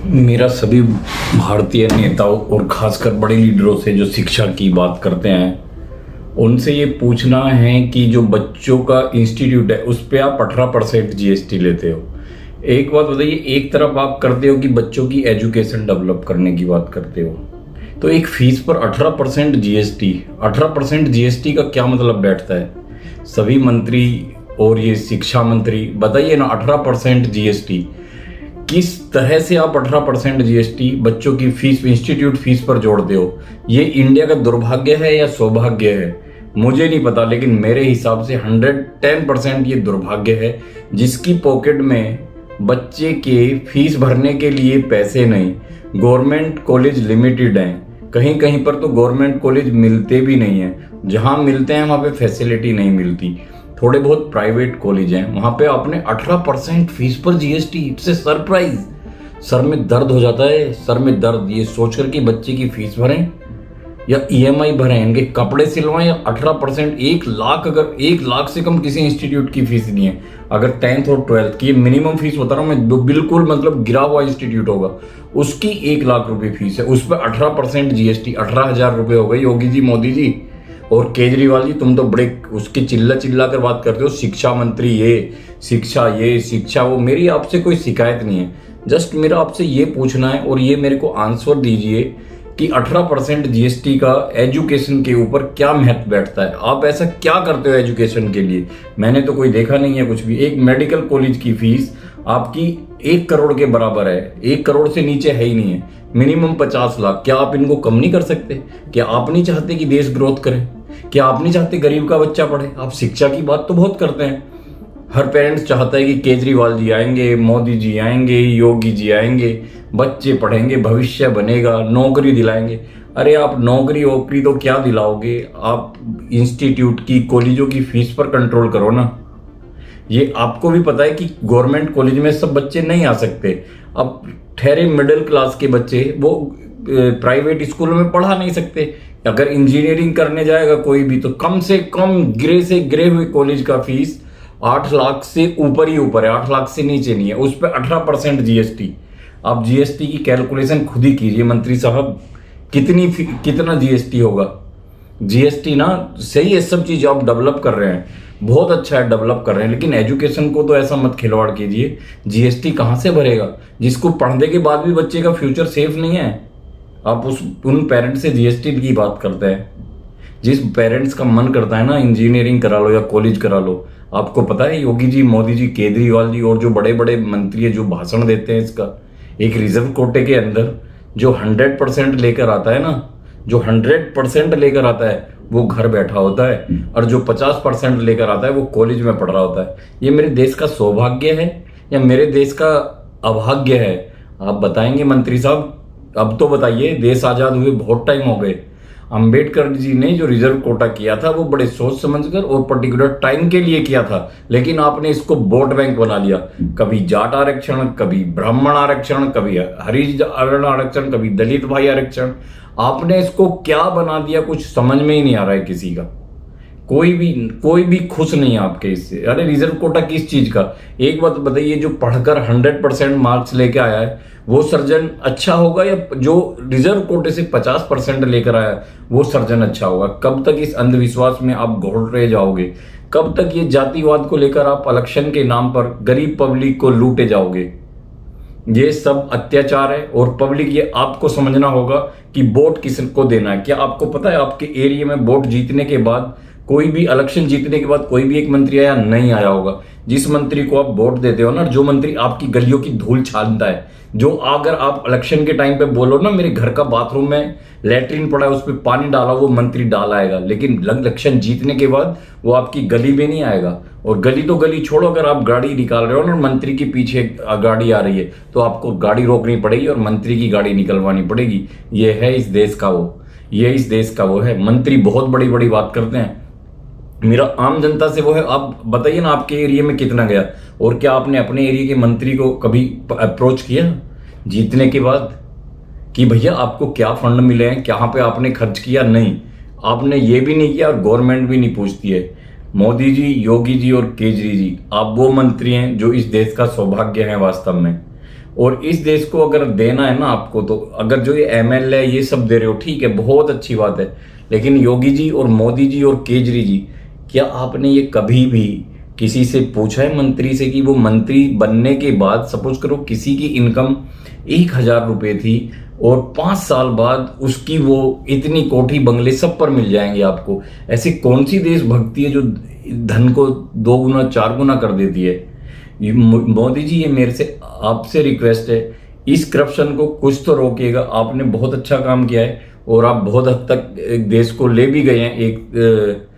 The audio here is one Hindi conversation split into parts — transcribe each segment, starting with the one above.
मेरा सभी भारतीय नेताओं और खासकर बड़े लीडरों से जो शिक्षा की बात करते हैं उनसे ये पूछना है कि जो बच्चों का इंस्टीट्यूट है उस पर आप 18% जीएसटी लेते हो। एक बात बताइए, एक तरफ आप करते हो कि बच्चों की एजुकेशन डेवलप करने की बात करते हो, तो एक फीस पर 18% जीएसटी, 18% जीएसटी का क्या मतलब बैठता है? सभी मंत्री और ये शिक्षा मंत्री बताइए ना, 18% जीएसटी किस तरह से आप 18% जीएसटी बच्चों की फीस, इंस्टीट्यूट फीस पर जोड़ते हो? ये इंडिया का दुर्भाग्य है या सौभाग्य है मुझे नहीं पता, लेकिन मेरे हिसाब से 110% ये दुर्भाग्य है जिसकी पॉकेट में बच्चे के फीस भरने के लिए पैसे नहीं। गवर्नमेंट कॉलेज लिमिटेड हैं, कहीं कहीं पर तो गवर्नमेंट कॉलेज मिलते भी नहीं हैं, जहाँ मिलते हैं वहाँ पे फैसिलिटी नहीं मिलती। थोड़े बहुत प्राइवेट कॉलेज हैं, वहाँ पे आपने 18% फीस पर GST, it's a surprise. Sir में दर्द हो जाता है, सर में दर्द ये सोचकर कि बच्चे की फीस भरें या ईएमआई भरें, इनके कपड़े सिलवाएं या 18%। 1 लाख, अगर 1 लाख से कम किसी इंस्टीट्यूट की फीस नहीं है। अगर 10th और 12th की मिनिमम फीस बता रहा हूँ मैं, बिल्कुल मतलब गिरा हुआ इंस्टीट्यूट होगा, उसकी 1 लाख रुपए फीस है, उस पर 18% जीएसटी, 18,000 रुपये हो गई। योगी जी, मोदी जी और केजरीवाल जी, तुम तो बड़े उसके चिल्ला कर बात करते हो, शिक्षा मंत्री ये शिक्षा वो। मेरी आपसे कोई शिकायत नहीं है, जस्ट मेरा आपसे ये पूछना है और ये मेरे को आंसर दीजिए कि 18% जीएसटी का एजुकेशन के ऊपर क्या महत्व बैठता है? आप ऐसा क्या करते हो एजुकेशन के लिए? मैंने तो कोई देखा नहीं है कुछ भी। एक मेडिकल कॉलेज की फीस आपकी 1 करोड़ के बराबर है, 1 करोड़ से नीचे है ही नहीं है, मिनिमम 50 लाख। क्या आप इनको कम नहीं कर सकते? क्या आप नहीं चाहते कि देश ग्रोथ करे? क्या आप नहीं चाहते गरीब का बच्चा पढ़े? आप शिक्षा की बात तो बहुत करते हैं, हर पेरेंट्स चाहता है कि केजरीवाल जी आएंगे, मोदी जी आएंगे, योगी जी आएंगे, बच्चे पढ़ेंगे, भविष्य बनेगा, नौकरी दिलाएंगे। अरे आप नौकरी वोकरी तो क्या दिलाओगे, आप इंस्टीट्यूट की, कॉलेजों की फीस पर कंट्रोल करो ना। ये आपको भी पता है कि गवर्नमेंट कॉलेज में सब बच्चे नहीं आ सकते। अब ठहरे मिडिल क्लास के बच्चे वो प्राइवेट स्कूलों में पढ़ा नहीं सकते। अगर इंजीनियरिंग करने जाएगा कोई भी, तो कम से कम गिरे से गिरे हुए कॉलेज का फीस 8 लाख से ऊपर ही ऊपर है, 8 लाख से नीचे नहीं है, उस पर 18% जीएसटी। आप जीएसटी की कैलकुलेशन खुद ही कीजिए मंत्री साहब, कितना जीएसटी होगा? जीएसटी ना सही है, सब चीज आप डेवलप कर रहे हैं, बहुत अच्छा है डेवलप कर रहे हैं, लेकिन एजुकेशन को तो ऐसा मत खिलवाड़ कीजिए। जीएसटी कहाँ से भरेगा जिसको पढ़ने के बाद भी बच्चे का फ्यूचर सेफ नहीं है? आप उन पेरेंट्स से जीएसटी की बात करते हैं, जिस पेरेंट्स का मन करता है ना इंजीनियरिंग करा लो या कॉलेज करा लो। आपको पता है योगी जी, मोदी जी, केजरीवाल जी और जो बड़े बड़े मंत्री है जो भाषण देते हैं, इसका एक रिजर्व कोटे के अंदर जो 100% लेकर आता है ना, जो 100% लेकर आता है वो घर बैठा होता है, और जो 50% लेकर आता है वो कॉलेज में पढ़ रहा होता है। ये मेरे देश का सौभाग्य है या मेरे देश का अभाग्य है? आप बताएंगे मंत्री साहब, अब तो बताइए। देश आजाद हुए बहुत टाइम हो गए। अंबेडकर जी ने जो रिजर्व कोटा किया था वो बड़े सोच समझकर और पर्टिकुलर टाइम के लिए किया था, लेकिन आपने इसको वोट बैंक बना लिया। कभी जाट आरक्षण, कभी ब्राह्मण आरक्षण, कभी हरिजन आरक्षण, कभी दलित भाई आरक्षण। आपने इसको क्या बना दिया, कुछ समझ में ही नहीं आ रहा है किसी का। कोई भी खुश नहीं है आपके इससे। अरे रिजर्व कोटा किस चीज का? एक बात बताइए, जो पढ़कर 100% मार्क्स लेके आया है वो सर्जन अच्छा होगा, या जो रिजर्व कोटे से 50% लेकर आया है वो सर्जन अच्छा होगा? कब तक इस अंधविश्वास में आप घोल रहे जाओगे? कब तक ये जातिवाद को लेकर आप इलेक्शन के नाम पर गरीब पब्लिक को लूटे जाओगे? ये सब अत्याचार है, और पब्लिक ये आपको समझना होगा कि वोट किसको देना है। क्या आपको पता है आपके एरिया में वोट जीतने के बाद, कोई भी इलेक्शन जीतने के बाद कोई भी एक मंत्री आया नहीं आया होगा? जिस मंत्री को आप वोट देते हो ना, जो मंत्री आपकी गलियों की धूल छानता है, जो अगर आप इलेक्शन के टाइम पे बोलो ना मेरे घर का बाथरूम में लैट्रिन पड़ा है उस पर पानी डाला, वो मंत्री डाल आएगा, लेकिन इलेक्शन जीतने के बाद वो आपकी गली में नहीं आएगा। और गली तो गली छोड़ो, अगर आप गाड़ी निकाल रहे हो ना, मंत्री के पीछे गाड़ी आ रही है तो आपको गाड़ी रोकनी पड़ेगी और मंत्री की गाड़ी निकलवानी पड़ेगी। ये है इस देश का वो है। मंत्री बहुत बड़ी बड़ी बात करते हैं, मेरा आम जनता से वो है। आप बताइए ना आपके एरिया में कितना गया, और क्या आपने अपने एरिया के मंत्री को कभी अप्रोच किया जीतने के बाद कि भैया आपको क्या फंड मिले हैं, कहाँ पे आपने खर्च किया? नहीं, आपने ये भी नहीं किया और गवर्नमेंट भी नहीं पूछती है। मोदी जी, योगी जी और केजरी जी, आप वो मंत्री हैं जो इस देश का सौभाग्य है वास्तव में। और इस देश को अगर देना है ना आपको, तो अगर जो ये ML है ये सब दे रहे हो, ठीक है, बहुत अच्छी बात है, लेकिन योगी जी और मोदी जी और केजरी जी, क्या आपने ये कभी भी किसी से पूछा है मंत्री से कि वो मंत्री बनने के बाद, सपोज करो किसी की इनकम 1,000 रुपये थी और 5 साल बाद उसकी वो इतनी कोठी बंगले सब पर मिल जाएंगे आपको? ऐसी कौन सी देशभक्ति है जो धन को 2 गुना 4 गुना कर देती है? मोदी जी, ये मेरे से आपसे रिक्वेस्ट है, इस करप्शन को कुछ तो रोकिएगा। आपने बहुत अच्छा काम किया है और आप बहुत हद तक देश को ले भी गए हैं एक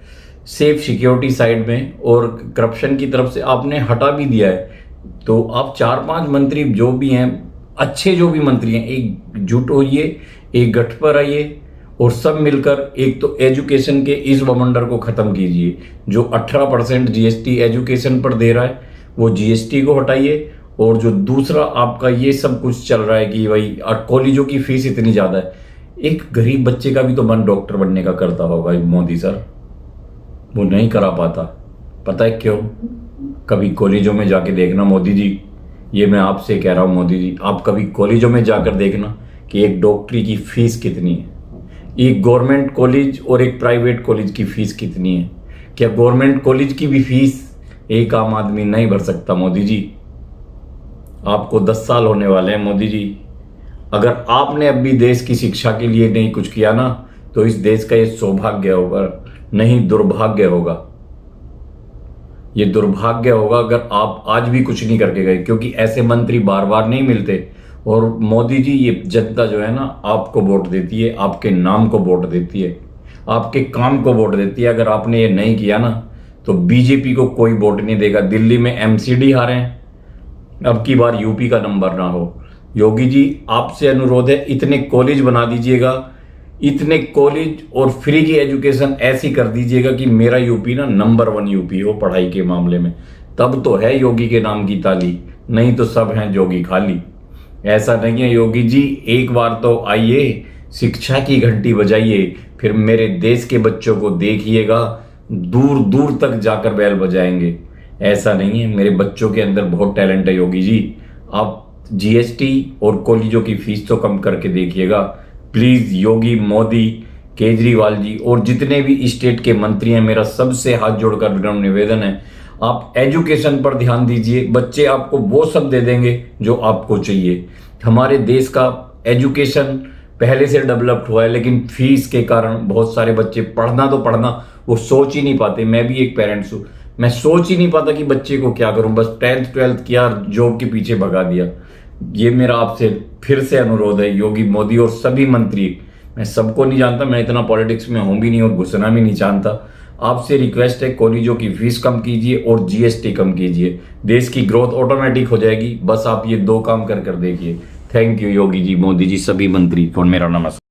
सेफ सिक्योरिटी साइड में, और करप्शन की तरफ से आपने हटा भी दिया है। तो आप 4-5 मंत्री जो भी हैं, अच्छे जो भी मंत्री हैं, एकजुट होइए, एक गठ पर आइए और सब मिलकर एक तो एजुकेशन के इस बवंडर को ख़त्म कीजिए। जो 18% GST एजुकेशन पर दे रहा है वो GST को हटाइए, और जो दूसरा आपका ये सब कुछ चल रहा है कि भाई कॉलेजों की फीस इतनी ज़्यादा है, एक गरीब बच्चे का भी तो मन डॉक्टर बनने का करता होगा मोदी सर, वो नहीं करा पाता। पता है क्यों? कभी कॉलेजों में जाके देखना मोदी जी, ये मैं आपसे कह रहा हूँ मोदी जी, आप कभी कॉलेजों में जाकर देखना कि एक डॉक्टरी की फीस कितनी है, एक गवर्नमेंट कॉलेज और एक प्राइवेट कॉलेज की फीस कितनी है। क्या गवर्नमेंट कॉलेज की भी फीस एक आम आदमी नहीं भर सकता? मोदी जी, आपको 10 साल होने वाले हैं मोदी जी। अगर आपने अभी देश की शिक्षा के लिए नहीं कुछ किया ना, तो इस देश का ये सौभाग्य होगा, नहीं दुर्भाग्य होगा। ये दुर्भाग्य होगा अगर आप आज भी कुछ नहीं करके गए, क्योंकि ऐसे मंत्री बार बार नहीं मिलते। और मोदी जी, ये जनता जो है ना, आपको वोट देती है, आपके नाम को वोट देती है, आपके काम को वोट देती है। अगर आपने ये नहीं किया ना, तो बीजेपी को कोई वोट नहीं देगा। दिल्ली में MCD हारे हैं, अब की बार यूपी का नंबर ना हो। योगी जी, आपसे अनुरोध है, इतने कॉलेज बना दीजिएगा, इतने कॉलेज और फ्री की एजुकेशन ऐसी कर दीजिएगा कि मेरा यूपी ना नंबर 1 यूपी हो पढ़ाई के मामले में। तब तो है योगी के नाम की ताली, नहीं तो सब हैं जोगी खाली। ऐसा नहीं है योगी जी, एक बार तो आइए, शिक्षा की घंटी बजाइए, फिर मेरे देश के बच्चों को देखिएगा, दूर दूर तक जाकर बैल बजाएंगे। ऐसा नहीं है, मेरे बच्चों के अंदर बहुत टैलेंट है योगी जी। आप GST और कॉलेजों की फीस तो कम करके देखिएगा प्लीज। योगी, मोदी, केजरीवाल जी और जितने भी स्टेट के मंत्री हैं, मेरा सबसे हाथ जोड़कर विनम्र निवेदन है, आप एजुकेशन पर ध्यान दीजिए। बच्चे आपको वो सब दे देंगे जो आपको चाहिए। हमारे देश का एजुकेशन पहले से डेवलप्ड हुआ है, लेकिन फीस के कारण बहुत सारे बच्चे पढ़ना तो पढ़ना, वो सोच ही नहीं पाते। मैं भी एक पेरेंट्स हूँ, मैं सोच ही नहीं पाता कि बच्चे को क्या करूं, बस 10th 12th किया, जॉब के पीछे भगा दिया। ये मेरा आपसे फिर से अनुरोध है योगी, मोदी और सभी मंत्री, मैं सबको नहीं जानता, मैं इतना पॉलिटिक्स में हूं भी नहीं और घुसना भी नहीं जानता। आपसे रिक्वेस्ट है, कॉलेजों की फीस कम कीजिए और GST कम कीजिए, देश की ग्रोथ ऑटोमेटिक हो जाएगी। बस आप ये 2 काम कर देखिए। थैंक यू योगी जी, मोदी जी, सभी मंत्री को मेरा नमस्कार।